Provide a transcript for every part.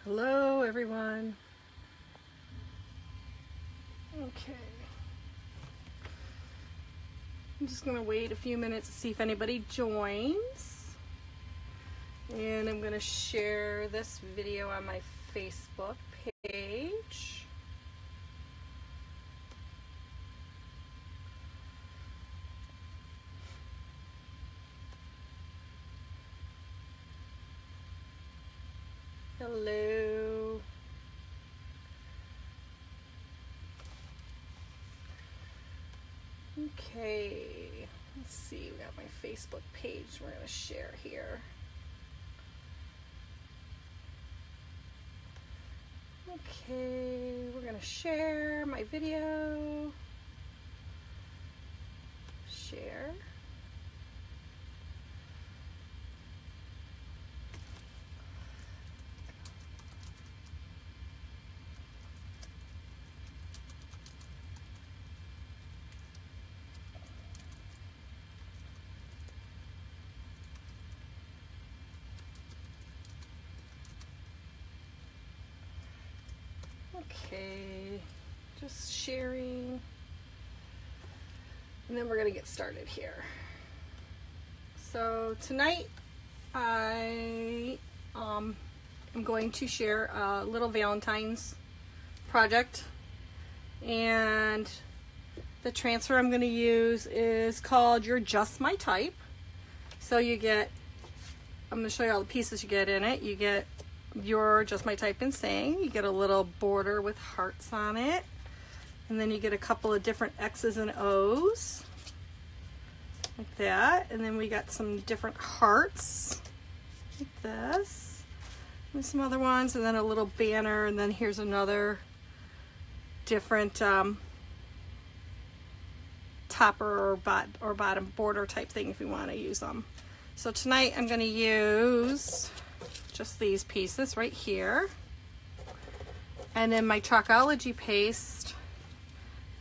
Hello everyone. Okay. I'm just going to wait a few minutes to see if anybody joins. And I'm going to share this video on my Facebook page. Hello. Okay, let's see, we got my Facebook page we're going to share here. Okay, we're going to share my video. Share. Okay, just sharing, and then we're going to get started here. So tonight I am going to share a little Valentine's project, and the transfer I'm going to use is called You're Just My Type. So you get, I'm going to show you all the pieces you get in it. You get You're Just My Type and Saying. You get a little border with hearts on it, and then you get a couple of different X's and O's like that, and then we got some different hearts like this and some other ones, and then a little banner, and then here's another different topper or bottom border type thing if you want to use them. So tonight I'm going to use just these pieces right here, and then my Chalkology paste,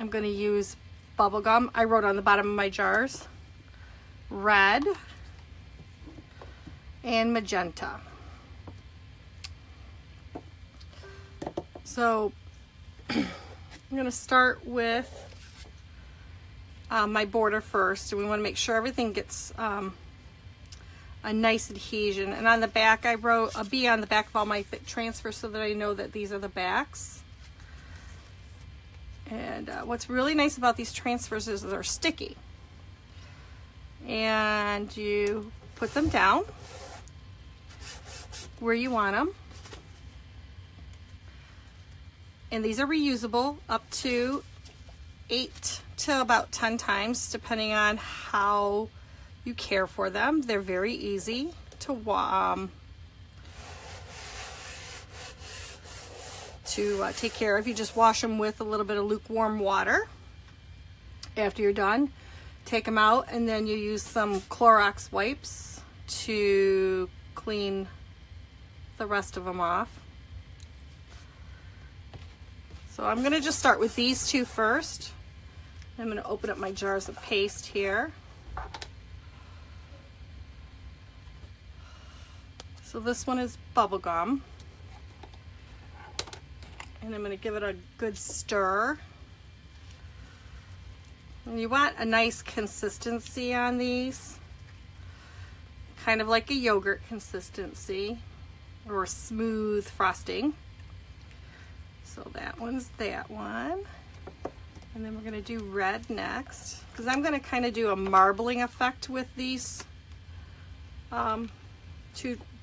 I'm going to use bubblegum. I wrote on the bottom of my jars red and magenta. So I'm going to start with my border first, and we want to make sure everything gets a nice adhesion. And on the back I wrote a B on the back of all my transfers so that I know that these are the backs. And what's really nice about these transfers is they're sticky, and you put them down where you want them, and these are reusable up to 8 to about 10 times depending on how you care for them. They're very easy to take care of. You just wash them with a little bit of lukewarm water. After you're done, take them out, and then you use some Clorox wipes to clean the rest of them off. So I'm going to just start with these two first. I'm going to open up my jars of paste here. So this one is bubblegum, and I'm going to give it a good stir. And you want a nice consistency on these, kind of like a yogurt consistency or smooth frosting. So that one's that one. And then we're going to do red next, because I'm going to kind of do a marbling effect with these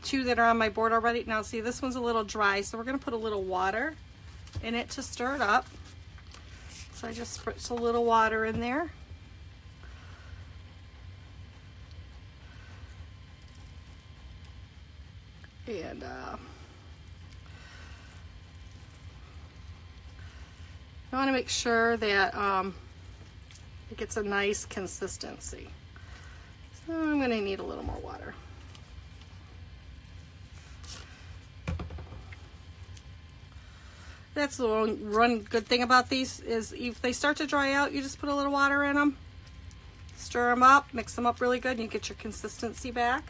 two that are on my board already. Now see, this one's a little dry, so we're going to put a little water in it to stir it up. So I just spritz a little water in there. And I want to make sure that it gets a nice consistency. So I'm going to need a little more water. That's the one good thing about these, is if they start to dry out, you just put a little water in them, stir them up, mix them up really good, and you get your consistency back.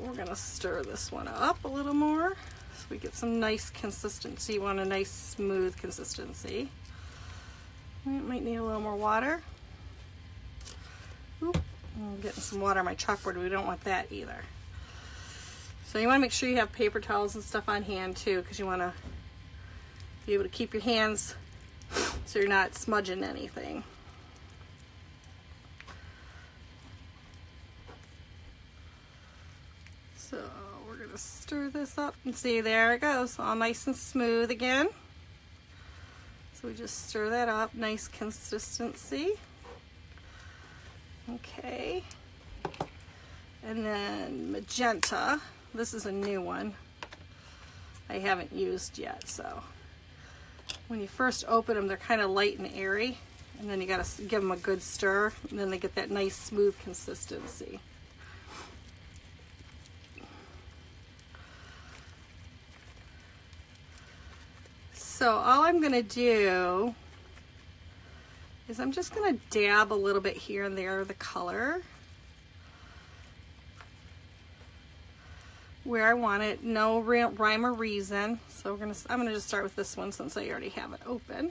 we're gonna stir this one up a little more so we get some nice consistency. You want a nice smooth consistency. It might need a little more water. Oop, I'm getting some water on my chalkboard. We don't want that either. So you want to make sure you have paper towels and stuff on hand too, because you want to be able to keep your hands so you're not smudging anything. So we're going to stir this up and see, there it goes, all nice and smooth again. So we just stir that up, nice consistency. Okay. And then magenta. This is a new one I haven't used yet, so when you first open them, they're kind of light and airy, and then you got to give them a good stir, and then they get that nice smooth consistency. So all I'm going to do is I'm just going to dab a little bit here and there of the color where I want it, no real rhyme or reason. So I'm gonna just start with this one since I already have it open.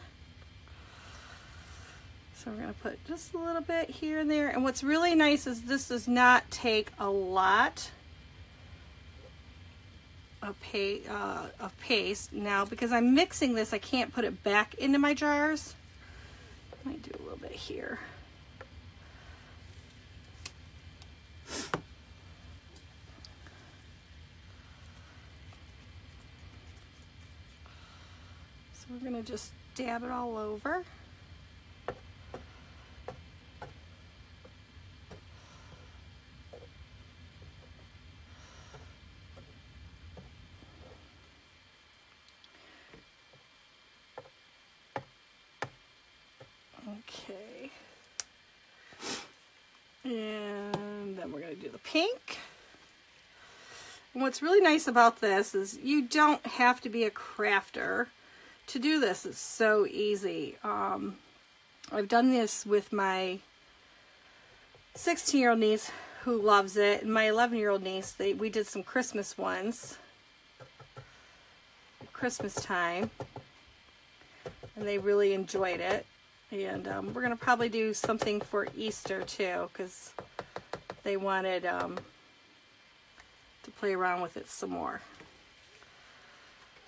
So we're gonna put just a little bit here and there. And what's really nice is this does not take a lot of paste. Now, because I'm mixing this, I can't put it back into my jars. I might do a little bit here. So we're gonna just dab it all over. Okay. And then we're going to do the pink. And what's really nice about this is you don't have to be a crafter to do this. It's so easy. I've done this with my 16-year-old niece who loves it, and my 11-year-old niece. We did some Christmas ones, Christmas time, and they really enjoyed it. And we're going to probably do something for Easter too, because they wanted to play around with it some more.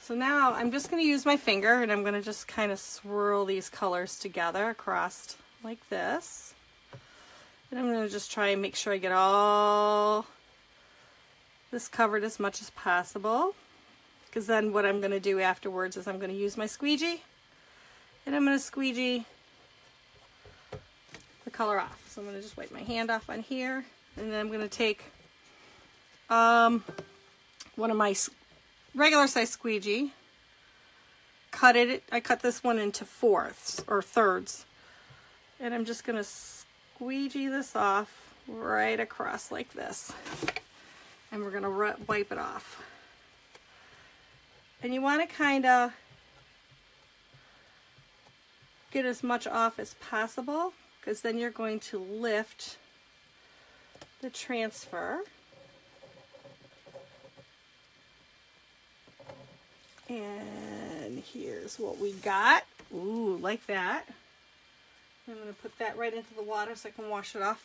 So now I'm just going to use my finger, and I'm going to just kind of swirl these colors together across like this. And I'm going to just try and make sure I get all this covered as much as possible, because then what I'm going to do afterwards is I'm going to use my squeegee, and I'm going to squeegee the color off. So I'm going to just wipe my hand off on here, and then I'm going to take one of my regular size squeegee, I cut this one into fourths or thirds, and I'm just going to squeegee this off right across like this, and we're going to wipe it off. And you want to kind of get as much off as possible, because then you're going to lift the transfer. And here's what we got. Ooh, like that. I'm going to put that right into the water so I can wash it off.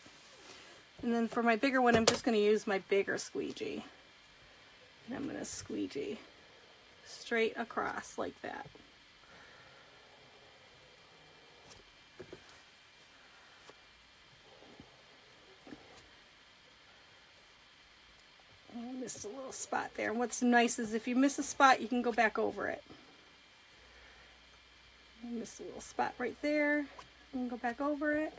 And then for my bigger one, I'm just going to use my bigger squeegee. And I'm going to squeegee straight across like that. I missed a little spot there. And what's nice is if you miss a spot, you can go back over it. I missed a little spot right there. And go back over it.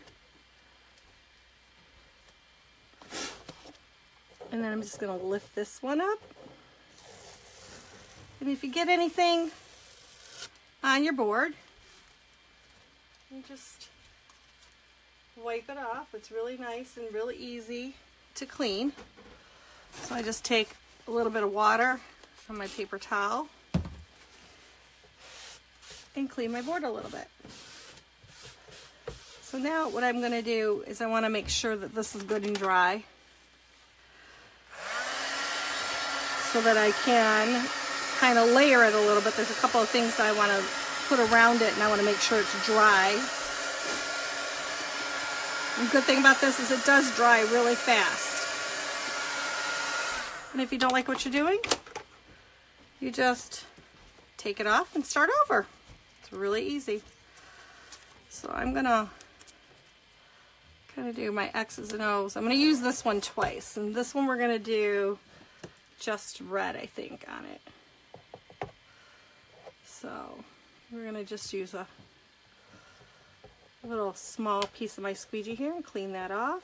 And then I'm just going to lift this one up. And if you get anything on your board, you just wipe it off. It's really nice and really easy to clean. So I just take a little bit of water on my paper towel and clean my board a little bit. So now what I'm going to do is I want to make sure that this is good and dry. so that I can kind of layer it a little bit. There's a couple of things that I want to put around it, and I want to make sure it's dry. The good thing about this is it does dry really fast. And if you don't like what you're doing, you just take it off and start over. It's really easy. So I'm gonna kind of do my X's and O's. I'm gonna use this one twice, and this one we're gonna do just red, I think, on it. So we're gonna just use a little small piece of my squeegee here and clean that off.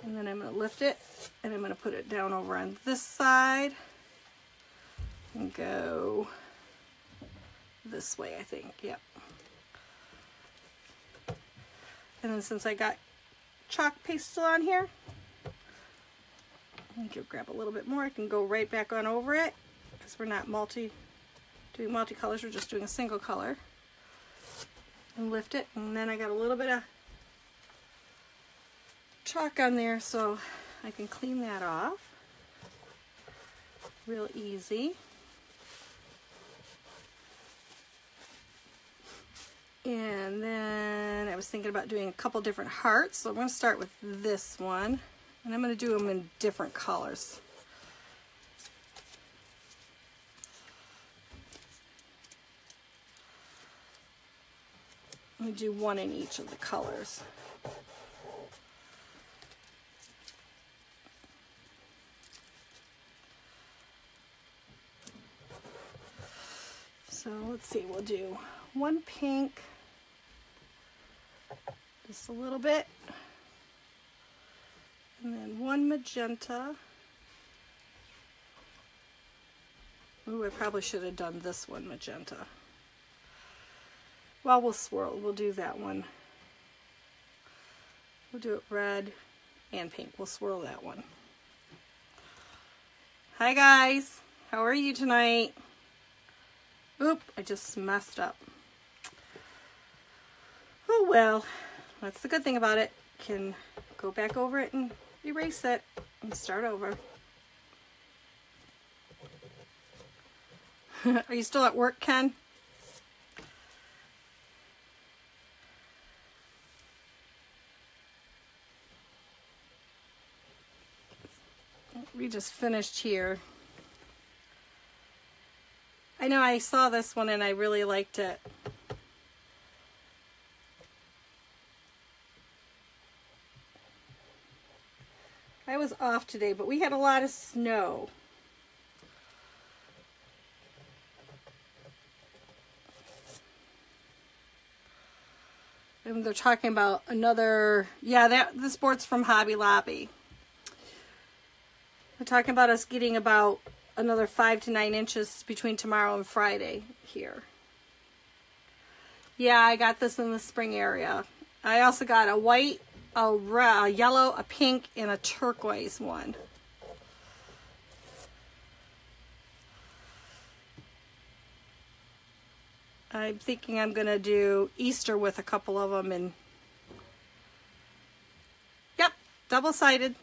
And then I'm going to lift it and I'm going to put it down over on this side and go this way, I think. Yep. And then since I got chalk paste still on here, I can grab a little bit more. I can go right back on over it because we're not doing multicolors, we're just doing a single color. And lift it, and then I got a little bit of chalk on there so I can clean that off real easy. And then I was thinking about doing a couple different hearts, so I'm going to start with this one, and I'm going to do them in different colors. I'm going to do one in each of the colors. So let's see, we'll do one pink, just a little bit, and then one magenta. Ooh, I probably should have done this one magenta. Well, we'll swirl, we'll do that one. We'll do it red and pink. We'll swirl that one. Hi guys, how are you tonight? Oop, I just messed up. Oh well, that's the good thing about it. Can go back over it and erase it and start over. Are you still at work, Ken? We just finished here. I know I saw this one and I really liked it. I was off today, but we had a lot of snow. And they're talking about another, yeah, this board's from Hobby Lobby. They're talking about us getting about another 5 to 9 inches between tomorrow and Friday here. Yeah, I got this in the spring area. I also got a white, a yellow, a pink, and a turquoise one. I'm thinking I'm going to do Easter with a couple of them. And yep, double-sided.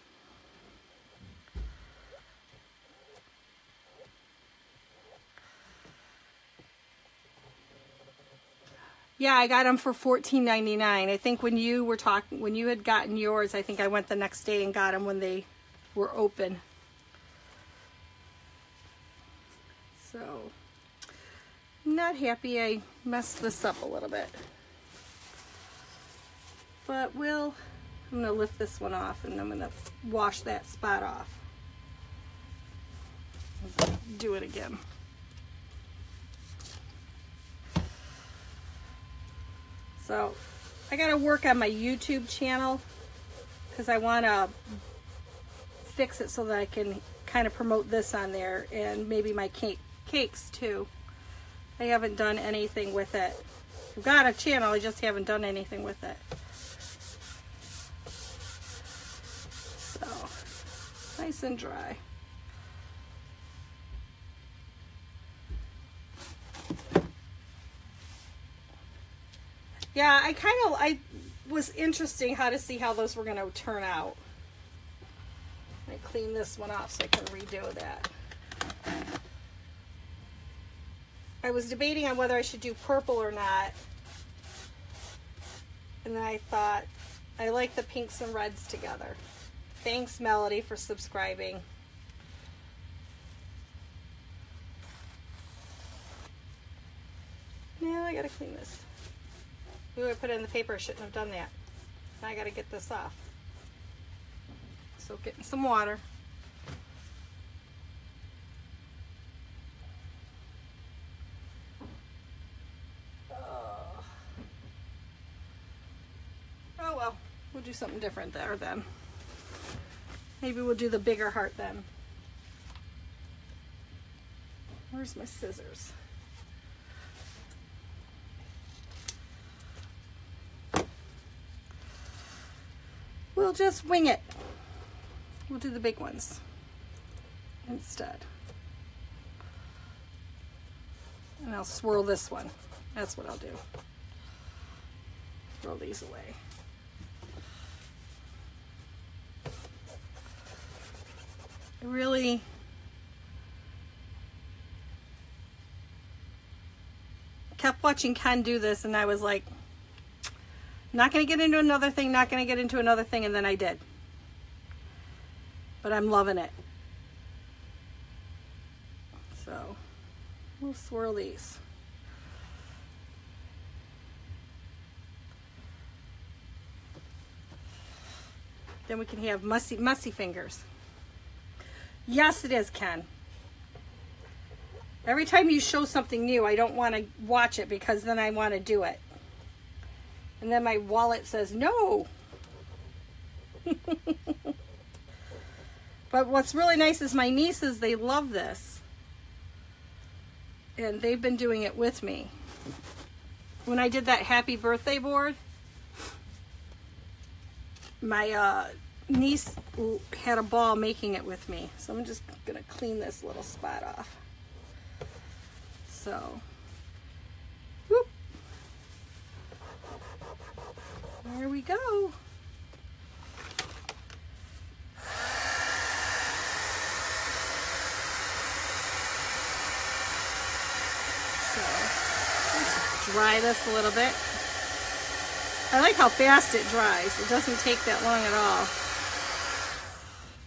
Yeah, I got them for $14.99. I think when you were talking, when you had gotten yours, I think I went the next day and got them when they were open. So, not happy I messed this up a little bit. But I'm going to lift this one off and I'm going to wash that spot off. Do it again. So I got to work on my YouTube channel because I want to fix it so that I can kind of promote this on there and maybe my cakes too. I haven't done anything with it. I've got a channel, I just haven't done anything with it. So, nice and dry. Yeah, I was interesting how to see how those were going to turn out. I clean this one off so I can redo that. I was debating on whether I should do purple or not. And then I thought, I like the pinks and reds together. Thanks, Melody, for subscribing. Now I gotta clean this. Ooh, I put it in the paper. I shouldn't have done that. Now I gotta get this off. So getting some water. Oh well, we'll do something different there then. Maybe we'll do the bigger heart then. Where's my scissors? We'll just wing it. We'll do the big ones instead. And I'll swirl this one. That's what I'll do. Throw these away. I really kept watching Ken do this and I was like, not going to get into another thing, not going to get into another thing, and then I did. But I'm loving it. So, we'll swirl these. Then we can have messy fingers. Yes, it is, Ken. Every time you show something new, I don't want to watch it because then I want to do it. And then my wallet says no. But what's really nice is my nieces, they love this. And they've been doing it with me. When I did that happy birthday board, my niece had a ball making it with me. So I'm just going to clean this little spot off. So, whoop. There we go. So, let's dry this a little bit. I like how fast it dries. It doesn't take that long at all.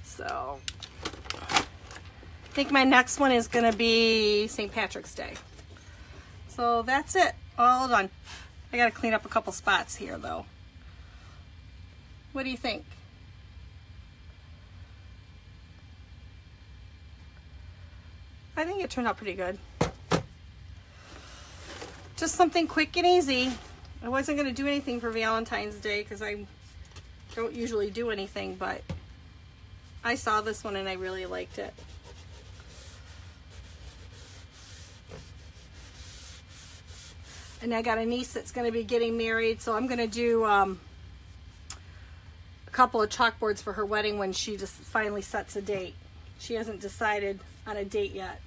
So, I think my next one is going to be St. Patrick's Day. So that's it. All done. I got to clean up a couple spots here though. What do you think? I think it turned out pretty good. Just something quick and easy. I wasn't going to do anything for Valentine's Day because I don't usually do anything, but I saw this one and I really liked it. And I got a niece that's going to be getting married, so I'm going to do a couple of chalkboards for her wedding when she just finally sets a date. She hasn't decided on a date yet.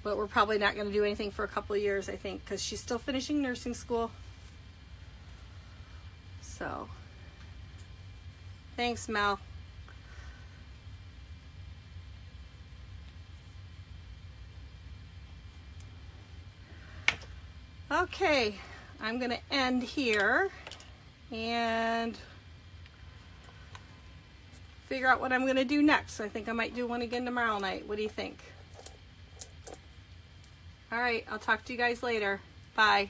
But we're probably not going to do anything for a couple of years, I think, because she's still finishing nursing school. So, thanks, Mel. Okay, I'm going to end here and figure out what I'm going to do next. I think I might do one again tomorrow night. What do you think? All right, I'll talk to you guys later. Bye.